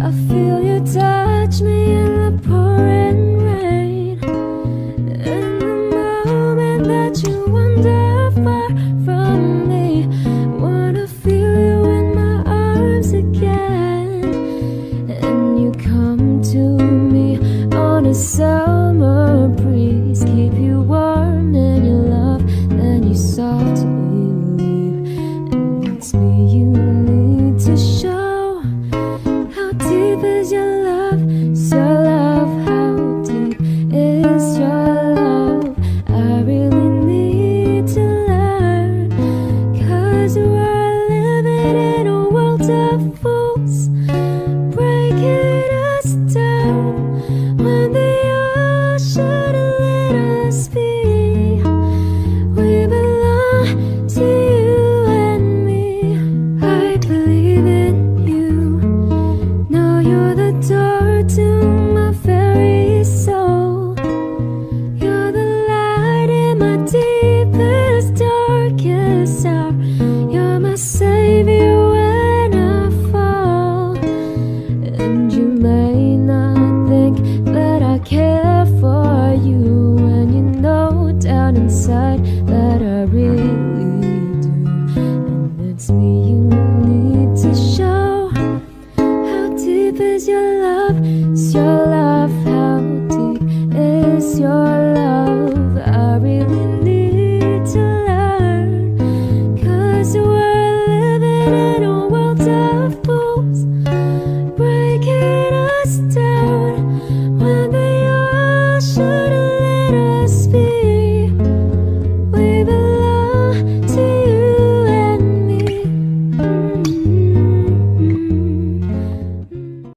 I feel you touch me in the pouring rain. In the moment that you wander far from me, wanna feel you in my arms again. And you come to me on a summer breeze, keep you warm in your love, then you softly leave. And it's me you need to show. How deep is your love? Is your love? How deep is your love? I really need to learn, 'cause we're living in a world of fools, breaking us down when they all should let us be. We belong to you and me. I believe in you. Now you're the door to my very soul. You're the light in my deepest, darkest hour. You're my savior when I fall. And you may not think that I care for you, when you know down inside that I really do. And it's me you need to show. How deep is your love? Is your